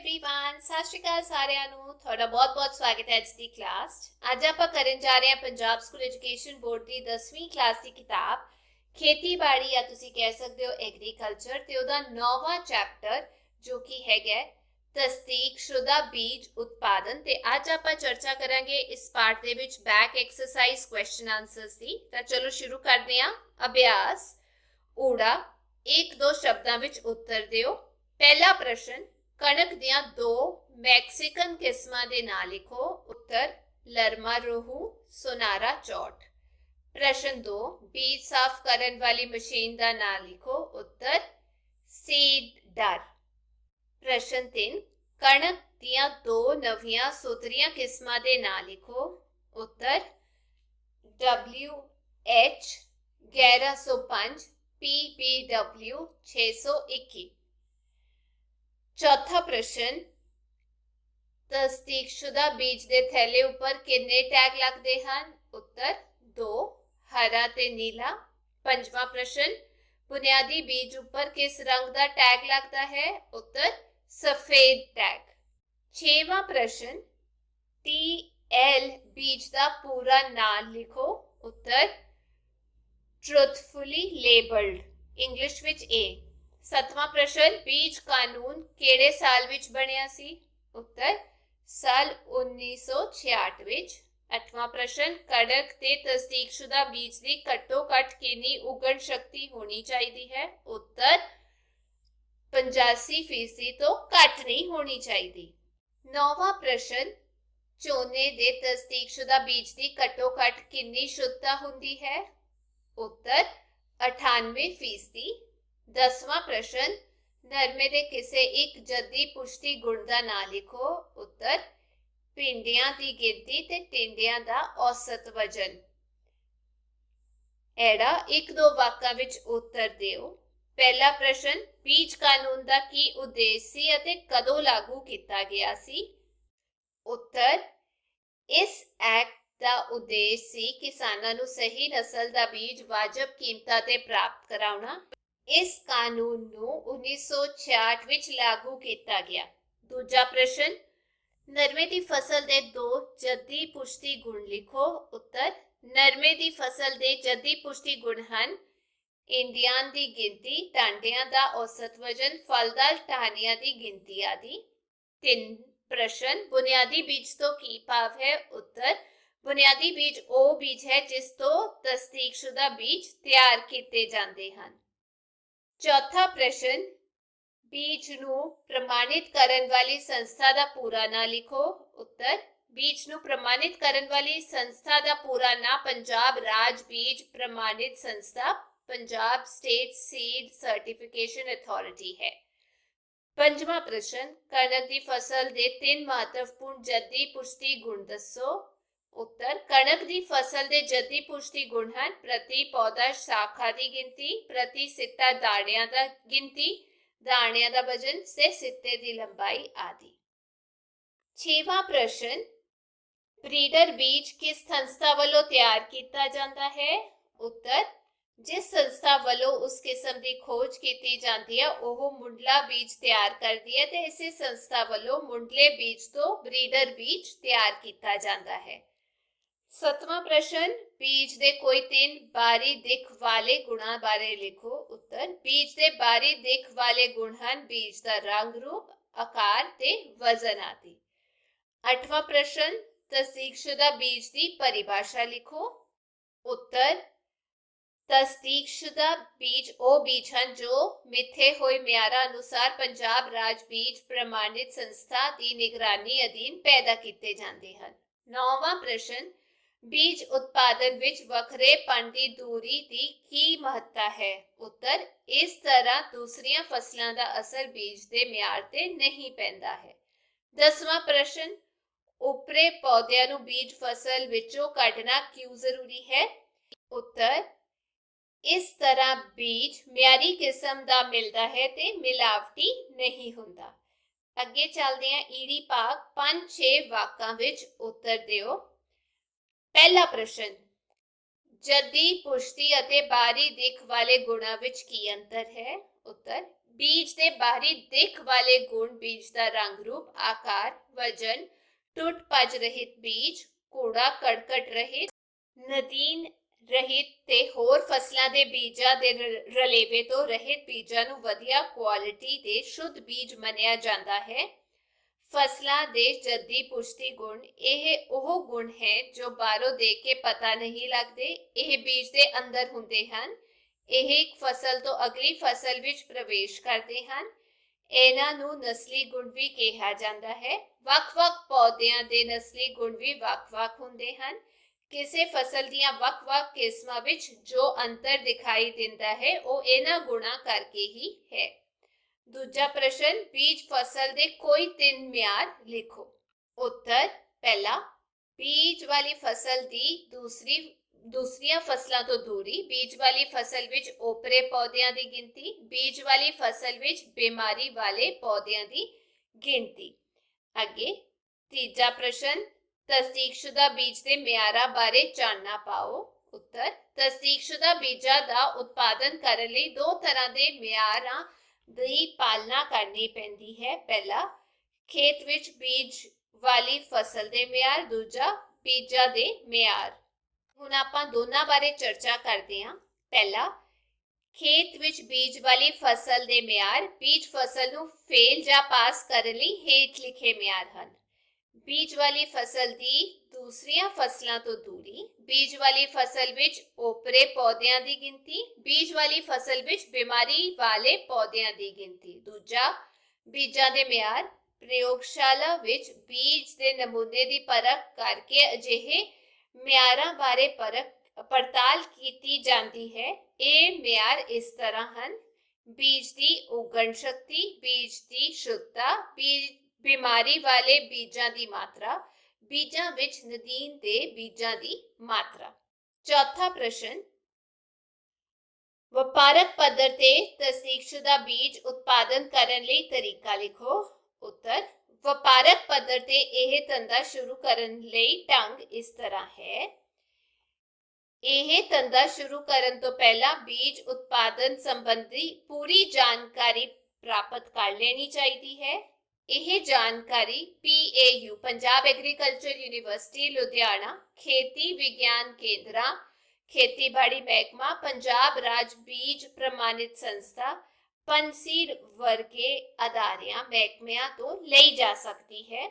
Everyone, सत श्री अकाल सारिਆਂ ਨੂੰ ਤੁਹਾਡਾ ਬਹੁਤ-ਬਹੁਤ ਸਵਾਗਤ ਹੈ ਅੱਜ ਦੀ ਕਲਾਸ 'ਚ। ਅੱਜ ਆਪਾਂ ਕਰਨ ਜਾ ਰਹੇ ਹਾਂ ਪੰਜਾਬ ਸਕੂਲ ਐਜੂਕੇਸ਼ਨ ਬੋਰਡ ਦੀ 10ਵੀਂ ਕਲਾਸ ਦੀ ਕਿਤਾਬ ਖੇਤੀਬਾੜੀ ਜਾਂ ਤੁਸੀਂ ਕਹਿ ਸਕਦੇ ਹੋ ਐਗਰੀਕਲਚਰ ਤੇ ਉਹਦਾ 9ਵਾਂ ਚੈਪਟਰ ਜੋ ਕਿ ਹੈਗਾ ਤਸਦੀਕਸ਼ੁਦਾ ਬੀਜ ਉਤਪਾਦਨ। ਤੇ ਅੱਜ ਆਪਾਂ ਚਰਚਾ ਕਰਾਂਗੇ ਇਸ ਪਾਰਟ ਦੇ ਵਿੱਚ ਬੈਕ ਐਕਸਰਸਾਈਜ਼ ਕੁਐਸਚਨ ਆਨਸਰਸ ਦੀ। ਤਾਂ ਚਲੋ ਸ਼ੁਰੂ ਕਰਦੇ ਹਾਂ। ਅਭਿਆਸ ਊੜਾ 1-2 ਸ਼ਬਦਾਂ ਵਿੱਚ ਉੱਤਰ ਦਿਓ। पहला प्रश्न, कणक दियां 2 मैक्सिकन किस्मां दे नाम लिखो। उत्तर लरमा रोहू, सोनारा चौट। प्रश्न 2, बीज साफ करन वाली मशीन दा नाम लिखो। उत्तर सीडर। प्रश्न 3, कणक दियां 2 नवियां सुधरियां किस्मां दे नाम लिखो। उत्तर WH 1105, PBW 621। चौथा प्रश्न, तस्दीकशुदा बीज दे थैले उपर कितने टैग लगते हैं। उत्तर 2, हरा ते नीला। पंजवां प्रश्न, बुनियादी बीज उपर किस रंग का टैग लगता है। उत्तर सफेद टैग। छेवां प्रश्न, TL बीज का पूरा नाम लिखो। उत्तर truthfully labelled, English which A। सतवां प्रश्न, बीज कानून केड़े साल विच बनिया सी। उत्तर साल 1966 विच। अठवां प्रश्न, कणक ते तस्दीकशुदा बीज की घट्टो घट कितनी उगण शक्ति होनी चाहिए है। उत्तर 85% तो घट नहीं होनी चाहिए। नौवां प्रश्न, झोने दे तस्दीकशुदा बीज की घट्टो घट कितनी शुद्धता होंदी है। उत्तर 98%। 10वां प्रश्न, नरमे दे किसे एक जद्दी पुष्टि गुण का नाम लिखो। उत्तर पिंडियां की गिनती ते टिंडियां का औसत वजन। एड़ा 1-2 वाक्यां विच उत्तर दिओ। पहला प्रश्न, बीज कानून का की उद्देश्य सी अते कदों लागू किया गया सी। उत्तर इस एक्ट का उद्देश्य सी किसानां नूं सही नस्ल का बीज वाजिब कीमतां ते प्राप्त कराउणा। इस कानून नूं 1966 विच लागू किया गया। दूजा प्रश्न, नरमे की फसल के 2 जद्दी पुष्टि गुण लिखो। उत्तर नरमे की फसल के जद्दी पुष्टि गुण हैं इंडियां की गिनती, टांडियां का औसत वजन, फलदार टहनियां की गिनती आदि। 3 प्रश्न, बुनियादी बीज तो की भाव है। उत्तर बुनियादी बीज वो बीज है जिस तो तस्दीकशुदा बीज तैयार किए जाते हैं। चौथा प्रश्न, बीज नूं प्रमाणित करन वाली संस्था का पूरा नाम लिखो। उत्तर बीज नूं प्रमाणित करन वाली संस्था का पूरा नाम पंजाब राज बीज प्रमाणित संस्था, Punjab state seed certification authority है। पंजवां प्रश्न, कणक की फसल के 3 महत्वपूर्ण जद्दी पुष्टि गुण दसो। उत्तर कणक की फसल के जद्दी पुष्टि गुण हैं प्रति पौधा शाखा की गिनती, प्रति सिट्टा दाणियां की गिनती, दाणियां का वजन से सिट्टे की लंबाई आदि। 6वां प्रश्न, ब्रीडर बीज किस संस्था वालों तैयार किया जाता है। उत्तर जिस संस्था वालों उस किस्म की खोज की जाती है वह मुंडला बीज तैयार करती है ते इसी संस्था वालों मुंडले बीज तो ब्रीडर बीज तैयार किया जाता है। 7वां प्रश्न, बीज दे कोई 3 बारी दिख वाले गुणों बारे लिखो। उत्तर बीज दे बारी दिख वाले गुण हैं बीज का रंग रूप, आकार ते वजन आदि। 8वां प्रश्न, तस्दीकशुदा बीज की परिभाषा लिखो। उत्तर तस्दीकशुदा बीज वो बीज हैं जो मिथे हुए म्यारां अनुसार पंजाब राज बीज प्रमाणित संस्था की निगरानी अधीन पैदा किए जाते हैं। 9वां प्रश्न, बीज उत्पादन विच वखरेपन की दूरी की महत्ता है। उत्तर इस तरह दूसरियां फसलों का असर बीज के म्यार ते नहीं पैंदा है। 10वां प्रश्न, उपरे पौधों नूं बीज फसल विचों कढ़ना क्यों जरूरी है। उत्तर इस तरह बीज म्यारी किस्म का मिलता है ते मिलावटी नहीं होता। अगे चलते हैं ईड़ी भाग 5-6 वाक्यां विच उत्तर दिओ। पहला प्रश्न, जद्दी पुष्टि अते बारी दिख वाले गुणों विच की अंतर है। उत्तर बीज ਦੇ ਬਾਹਰੀ ਦਿੱਖ ਵਾਲੇ ਗੁਣ ਬੀਜ ਦਾ ਰੰਗ ਰੂਪ, ਆਕਾਰ, ਵਜਨ, ਟੁੱਟ ਭੱਜ ਰਹਿਤ ਬੀਜ, ਕੂੜਾ ਕਰਕਟ ਰਹਿਤ, ਨਦੀਨ ਰਹਿਤ ਤੇ ਹੋਰ ਫਸਲਾਂ ਦੇ ਬੀਜਾਂ ਦੇ ਰਲੇਵੇ ਤੋਂ ਰਹਿਤ ਬੀਜਾਂ ਨੂੰ ਵਧੀਆ ਕੁਆਲਿਟੀ ਦੇ ਸ਼ੁੱਧ ਬੀਜ ਮੰਨਿਆ ਜਾਂਦਾ ਹੈ। ਫਸਲਾਂ ਦੇ ਜੱਦੀ ਪੁਸ਼ਟੀ ਗੁਣ, ਇਹ ਉਹ ਗੁਣ ਹੈ ਜੋ ਬਾਹਰੋਂ ਦੇਖ ਕੇ ਪਤਾ ਨਹੀਂ ਲੱਗਦੇ, ਇਹ ਬੀਜ ਦੇ ਅੰਦਰ ਹੁੰਦੇ ਹਨ। ਇਹ ਇੱਕ ਫਸਲ ਤੋਂ ਅਗਲੀ ਫਸਲ ਵਿੱਚ ਪ੍ਰਵੇਸ਼ ਕਰਦੇ ਹਨ। ਇਹਨਾਂ ਨੂੰ ਨਸਲੀ ਗੁਣ ਵੀ ਕਿਹਾ ਜਾਂਦਾ ਹੈ। ਵੱਖ-ਵੱਖ ਪੌਦਿਆਂ ਦੇ ਨਸਲੀ ਗੁਣ ਵੀ ਵੱਖ-ਵੱਖ ਹੁੰਦੇ ਹਨ। ਕਿਸੇ ਫਸਲ ਦੀਆਂ ਵੱਖ-ਵੱਖ ਕਿਸਮਾਂ ਵਿੱਚ ਜੋ ਅੰਤਰ ਦਿਖਾਈ ਦਿੰਦਾ ਹੈ ਉਹ ਇਹਨਾਂ ਗੁਣਾਂ ਕਰਕੇ ਹੀ ਹੈ। ਦੂਜਾ ਪ੍ਰਸ਼ਨ, ਬੀਜ ਫਸਲ ਦੇ ਕੋਈ 3 ਮਿਆਰ ਲਿਖੋ। ਉੱਤਰ, ਪਹਿਲਾ, ਬੀਜ ਵਾਲੀ ਫਸਲ ਦੀ ਦੂਸਰੀਆਂ ਫਸਲਾਂ ਤੋਂ ਦੂਰੀ, ਬੀਜ ਵਾਲੀ ਫਸਲ ਵਿੱਚ ਓਪਰੇ ਪੌਦਿਆਂ ਦੀ ਗਿਣਤੀ, ਬੀਜ ਵਾਲੀ ਫਸਲ ਵਿੱਚ ਬਿਮਾਰੀ ਵਾਲੇ ਪੌਦਿਆਂ ਦੀ ਗਿਣਤੀ। ਅੱਗੇ ਤੀਜਾ ਪ੍ਰਸ਼ਨ, ਤਸਦੀਕਸ਼ੁਦਾ ਬੀਜ ਦੇ ਮਿਆਰਾਂ ਬਾਰੇ ਚਾਨਣਾ ਪਾਓ। ਉੱਤਰ, ਤਸਦੀਕਸ਼ੁਦਾ ਬੀਜਾਂ ਦਾ ਉਤਪਾਦਨ ਕਰਨ ਲਈ 2 ਤਰ੍ਹਾਂ ਦੇ ਮਿਆਰਾਂ ਦੀ ਪਾਲਣਾ ਕਰਨੀ ਪੈਂਦੀ ਹੈ। ਪਹਿਲਾ, ਖੇਤ ਵਿੱਚ ਬੀਜ ਵਾਲੀ ਫਸਲ ਦੇ ਮਿਆਰ, ਦੂਜਾ ਬੀਜਾਂ ਦੇ ਮਿਆਰ। ਹੁਣ ਆਪਾਂ ਦੋਨਾਂ ਬਾਰੇ ਚਰਚਾ ਕਰਦੇ ਹਾਂ। ਪਹਿਲਾ, ਖੇਤ ਵਿੱਚ ਬੀਜ ਵਾਲੀ ਫਸਲ ਦੇ ਮਿਆਰ, ਬੀਜ ਫਸਲ ਨੂੰ ਫੇਲ ਜਾਂ ਪਾਸ ਕਰਨ ਲਈ ਹੇਠ ਲਿਖੇ ਮਿਆਰ ਹਨ। ਬੀਜ ਵਾਲੀ ਫਸਲ ਦੀ ਦੂਸਰੀਆਂ ਫਸਲਾਂ ਤੋਂ ਦੂਰੀ, ਬੀਜ ਵਾਲੀ ਫਸਲ ਵਿੱਚ ਓਪਰੇ ਪੌਦਿਆਂ ਦੀ ਗਿਣਤੀ, ਬੀਜ ਵਾਲੀ ਫਸਲ ਵਿੱਚ ਬਿਮਾਰੀ ਵਾਲੇ ਪੌਦਿਆਂ ਦੀ ਗਿਣਤੀ। ਦੂਜਾ, ਬੀਜਾਂ ਦੇ ਮਿਆਰ, ਪ੍ਰਯੋਗਸ਼ਾਲਾ ਵਿੱਚ ਬੀਜ ਦੇ ਨਮੂਨੇ ਦੀ ਪਰਖ ਕਰਕੇ ਅਜਿਹੇ ਮਿਆਰਾਂ ਬਾਰੇ ਪੜਤਾਲ ਕੀਤੀ ਜਾਂਦੀ ਹੈ। ਇਹ ਮਿਆਰ ਇਸ ਤਰ੍ਹਾਂ ਹਨ: ਬੀਜ ਦੀ ਉਗਣ ਸ਼ਕਤੀ, ਬੀਜ ਦੀ ਸ਼ੁੱਧਤਾ, ਬਿਮਾਰੀ ਵਾਲੇ ਬੀਜਾਂ ਦੀ ਮਾਤਰਾ, ਬੀਜਾਂ ਵਿੱਚ ਨਦੀਨ ਦੇ ਬੀਜਾਂ ਦੀ ਮਾਤਰਾ। ਚੌਥਾ ਪ੍ਰਸ਼ਨ, ਵਪਾਰਕ ਪੱਧਰ ਤੇ ਤਸਦੀਕਸ਼ੁਦਾ ਬੀਜ ਉਤਪਾਦਨ ਕਰਨ ਲਈ ਤਰੀਕਾ ਲਿਖੋ। ਉੱਤਰ, ਵਪਾਰਕ ਪੱਧਰ ਤੇ ਇਹ ਧੰਦਾ ਸ਼ੁਰੂ ਕਰਨ ਲਈ ਢੰਗ ਇਸ ਤਰ੍ਹਾਂ ਹੈ। ਇਹ ਧੰਦਾ ਸ਼ੁਰੂ ਕਰਨ ਤੋਂ ਪਹਿਲਾਂ ਬੀਜ ਉਤਪਾਦਨ ਸੰਬੰਧੀ ਪੂਰੀ ਜਾਣਕਾਰੀ ਪ੍ਰਾਪਤ ਕਰ ਲੈਣੀ ਚਾਹੀਦੀ ਹੈ। ਇਹ ਜਾਣਕਾਰੀ PAU Punjab agriculture university Ludhiana, ਖੇਤੀ ਵਿਗਿਆਨ ਕੇਂਦਰਾਂ, ਖੇਤੀਬਾੜੀ ਮਹਿਕਮਾ, ਪੰਜਾਬ ਰਾਜ ਬੀਜ ਪ੍ਰਮਾਣਿਤ ਸੰਸਥਾ, ਪੰਸੀਡ ਵਰਗੇ ਅਦਾਰਿਆਂ ਮਹਿਕਮਿਆਂ ਤੋਂ ਲਈ ਜਾ ਸਕਦੀ ਹੈ।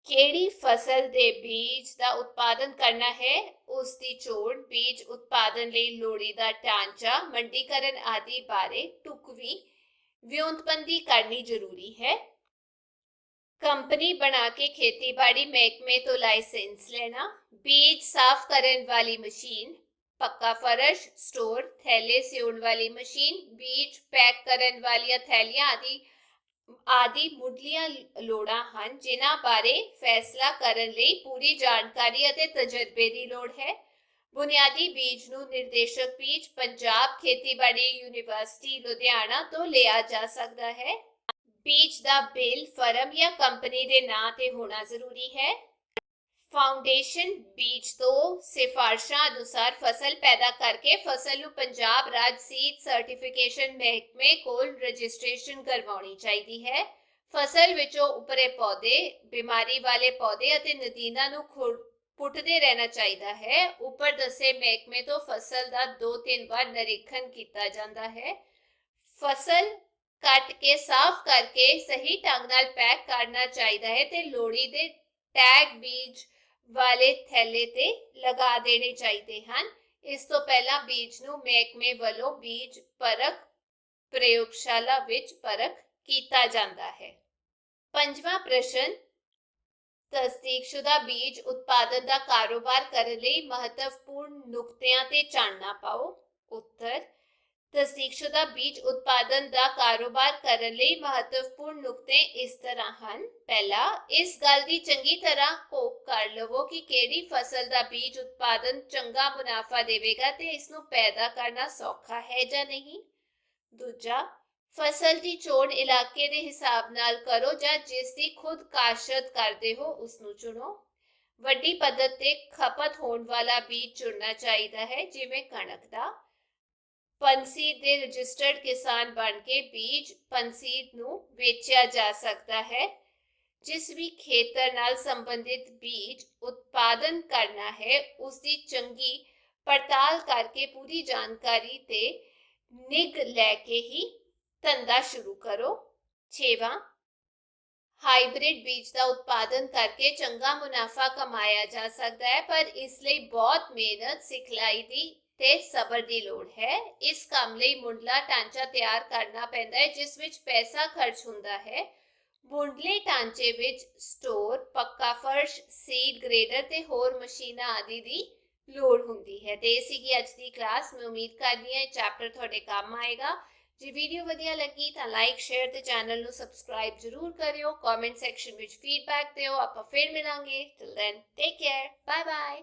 ਕਿਹੜੀ ਫਸਲ ਦੇ ਬੀਜ ਦਾ ਉਤਪਾਦਨ ਕਰਨਾ ਹੈ, ਉਸ ਦੀ ਚੋਣ, ਬੀਜ ਉਤਪਾਦਨ ਲਈ ਲੋੜੀਂਦਾ ਢਾਂਚਾ, ਮੰਡੀਕਰਨ ਆਦਿ ਬਾਰੇ ਢੁਕਵੀਂ ਵਿਉਂਤਬੰਦੀ ਕਰਨੀ ਜ਼ਰੂਰੀ ਹੈ। ਕੰਪਨੀ ਬਣਾ ਕੇ ਖੇਤੀਬਾੜੀ ਮਹਿਕਮੇ ਤੋਂ ਲਾਇਸੈਂਸ ਲੈਣਾ, ਬੀਜ ਸਾਫ਼ ਕਰਨ ਵਾਲੀ ਮਸ਼ੀਨ, ਪੱਕਾ ਫਰਸ਼, ਸਟੋਰ, ਥੈਲੇ ਸਿਉਣ ਵਾਲੀ ਮਸ਼ੀਨ, ਬੀਜ ਪੈਕ ਕਰਨ ਵਾਲੀਆਂ ਥੈਲੀਆਂ ਆਦਿ ਮੁੱਢਲੀਆਂ ਲੋੜਾਂ ਹਨ ਜਿਨ੍ਹਾਂ ਬਾਰੇ ਫੈਸਲਾ ਕਰਨ ਲਈ ਪੂਰੀ ਜਾਣਕਾਰੀ ਅਤੇ ਤਜਰਬੇ ਦੀ ਲੋੜ ਹੈ। ਬੁਨਿਆਦੀ ਬੀਜ ਨੂੰ ਨਿਰਦੇਸ਼ਕ ਬੀਜ ਪੰਜਾਬ ਖੇਤੀਬਾੜੀ ਯੂਨੀਵਰਸਿਟੀ ਲੁਧਿਆਣਾ ਤੋਂ ਲਿਆ ਜਾ ਸਕਦਾ ਹੈ। ਬੀਜ ਦਾ ਬਿੱਲ ਫਰਮ ਜਾਂ ਕੰਪਨੀ ਦੇ ਨਾਂ ਤੇ ਹੋਣਾ ਜ਼ਰੂਰੀ ਹੈ। ਫਾਊਂਡੇਸ਼ਨ ਬੀਜ ਤੋਂ ਸਿਫਾਰਸ਼ਾਂ ਅਨੁਸਾਰ ਫਸਲ ਪੈਦਾ ਕਰਕੇ ਫਸਲ ਨੂੰ ਪੰਜਾਬ ਰਾਜ ਸੀਡ ਸਰਟੀਫਿਕੇਸ਼ਨ ਮਹਿਕਮੇ ਕੋਲ ਰਜਿਸਟ੍ਰੇਸ਼ਨ ਕਰਵਾਉਣੀ ਚਾਹੀਦੀ ਹੈ। ਫਸਲ ਵਿੱਚੋਂ ਉੱਪਰੇ ਪੌਦੇ, ਬਿਮਾਰੀ ਵਾਲੇ ਪੌਦੇ ਅਤੇ ਨਦੀਨਾਂ ਨੂੰ ਪੁੱਟਦੇ ਰਹਿਣਾ ਚਾਹੀਦਾ ਹੈ। ਉੱਪਰ ਦੱਸੇ ਮਹਿਕਮੇ ਤੋਂ ਫਸਲ ਦਾ 2-3 ਵਾਰ ਨਿਰੀਖਣ ਕੀਤਾ ਜਾਂਦਾ ਹੈ। ਫਸਲ ਕੱਟ ਕੇ ਸਾਫ਼ ਕਰਕੇ ਸਹੀ ਢੰਗ ਨਾਲ ਪੈਕ ਕਰਨਾ ਚਾਹੀਦਾ ਹੈ ਤੇ ਲੋੜੀ ਦੇ ਟੈਗ ਬੀਜ ਵਾਲੇ ਥੈਲੇ ਤੇ ਲਗਾ ਦੇਣੇ ਚਾਹੀਦੇ ਹਨ। ਇਸ ਤੋਂ ਪਹਿਲਾਂ ਬੀਜ ਨੂੰ ਮਹਿਕਮੇ ਵੱਲੋਂ ਬੀਜ ਪਰਖ ਪ੍ਰਯੋਗਸ਼ਾਲਾ ਵਿੱਚ ਪਰਖ ਕੀਤਾ ਜਾਂਦਾ ਹੈ। ਪੰਜਵਾਂ ਪ੍ਰਸ਼ਨ, ਤਸਦੀਕਸ਼ੁਦਾ ਬੀਜ ਉਤਪਾਦਨ ਦਾ ਕਾਰੋਬਾਰ ਕਰਨ ਲਈ ਮਹੱਤਵਪੂਰਨ ਨੁਕਤਿਆਂ ਤੇ ਚਾਨਣਾ ਪਾਓ। ਉੱਤਰ, ਤਸਦੀਕਸ਼ੁਦਾ ਬੀਜ ਉਤਪਾਦਨ ਦਾ ਕਾਰੋਬਾਰ ਕਰਨ ਲਈ ਮਹੱਤਵਪੂਰਨ ਨੁਕਤੇ ਇਸ ਤਰ੍ਹਾਂ ਹਨ। ਪਹਿਲਾ, ਇਸ ਗੱਲ ਦੀ ਚੰਗੀ ਤਰ੍ਹਾਂ ਘੋਖ ਕਰ ਲਵੋ ਕਿ ਕਿਹੜੀ ਫਸਲ ਦਾ ਬੀਜ ਉਤਪਾਦਨ ਚੰਗਾ ਮੁਨਾਫਾ ਦੇਵੇਗਾ ਤੇ ਇਸ ਨੂੰ ਪੈਦਾ ਕਰਨਾ ਸੌਖਾ ਹੈ ਜਾਂ ਨਹੀਂ। ਦੂਜਾ, ਫਸਲ ਦੀ ਚੋਣ ਇਲਾਕੇ ਦੇ ਹਿਸਾਬ ਨਾਲ ਕਰੋ ਜਾਂ ਜਿਸ ਦੀ ਖੁਦ ਕਾਸ਼ਤ ਕਰਦੇ ਹੋ ਉਸ ਨੂੰ ਚੁਣੋ। ਵੱਡੀ ਪੱਧਰ ਤੇ ਖਪਤ ਹੋਣ ਵਾਲਾ ਬੀਜ ਚੁਣਨਾ ਚਾਹੀਦਾ ਹੈ, ਜਿਵੇਂ ਕਣਕ ਦਾ। ਪਨਸੀਡ ਦੇ ਰਜਿਸਟਰਡ ਕਿਸਾਨ ਬਣ ਕੇ ਬੀਜ ਪਨਸੀਡ ਨੂੰ ਵੇਚਿਆ ਜਾ ਸਕਦਾ ਹੈ। ਜਿਸ ਵੀ ਖੇਤਰ ਨਾਲ ਸੰਬੰਧਿਤ ਬੀਜ ਉਤਪਾਦਨ ਕਰਨਾ ਹੈ ਉਸ ਦੀ ਚੰਗੀ ਪੜਤਾਲ ਕਰਕੇ ਪੂਰੀ ਜਾਣਕਾਰੀ ਤੇ ਨਿਗ ਲੈ ਕੇ ਹੀ ਧੰਦਾ ਸ਼ੁਰੂ ਕਰੋ। 6ਵਾਂ, ਹਾਈਬ੍ਰਿਡ ਬੀਜ ਦਾ ਉਤਪਾਦਨ ਕਰਕੇ ਚੰਗਾ ਮੁਨਾਫਾ ਕਮਾਇਆ ਜਾ ਸਕਦਾ ਹੈ, ਪਰ ਇਸ ਲਈ ਬਹੁਤ ਮਿਹਨਤ, ਸਿਖਲਾਈ ਦੀ ਤੇ ਸਬਰ ਦੀ ਲੋੜ ਹੈ। ਇਸ ਕੰਮ ਲਈ ਮੁੱਢਲਾ ਢਾਂਚਾ ਤਿਆਰ ਕਰਨਾ ਪੈਂਦਾ ਹੈ ਜਿਸ ਵਿੱਚ ਪੈਸਾ ਖਰਚ ਹੁੰਦਾ ਹੈ। ਮੁੱਢਲੇ ਢਾਂਚੇ ਵਿੱਚ ਸਟੋਰ, ਪੱਕਾ ਫਰਸ਼, ਸੀਡ ਗ੍ਰੇਡਰ ਤੇ ਹੋਰ ਮਸ਼ੀਨਾਂ ਆਦਿ ਦੀ ਲੋੜ ਹੁੰਦੀ ਹੈ। ਤੇ ਇਹ ਸੀਗੀ ਅੱਜ ਦੀ ਕਲਾਸ। ਮੈਂ ਉਮੀਦ ਕਰਦੀ ਹਾਂ ਇਹ ਚੈਪਟਰ ਤੁਹਾਡੇ ਕੰਮ ਆਏਗਾ। ਜੇ ਵੀਡੀਓ ਵਧੀਆ ਲੱਗੀ ਤਾਂ ਲਾਈਕ, ਸ਼ੇਅਰ ਤੇ ਚੈਨਲ ਨੂੰ ਸਬਸਕ੍ਰਾਈਬ ਜ਼ਰੂਰ ਕਰਿਓ। ਕਮੈਂਟ ਸੈਕਸ਼ਨ ਵਿੱਚ ਫੀਡਬੈਕ ਦਿਓ। ਆਪਾਂ ਫਿਰ ਮਿਲਾਂਗੇ। Till then take care, bye bye.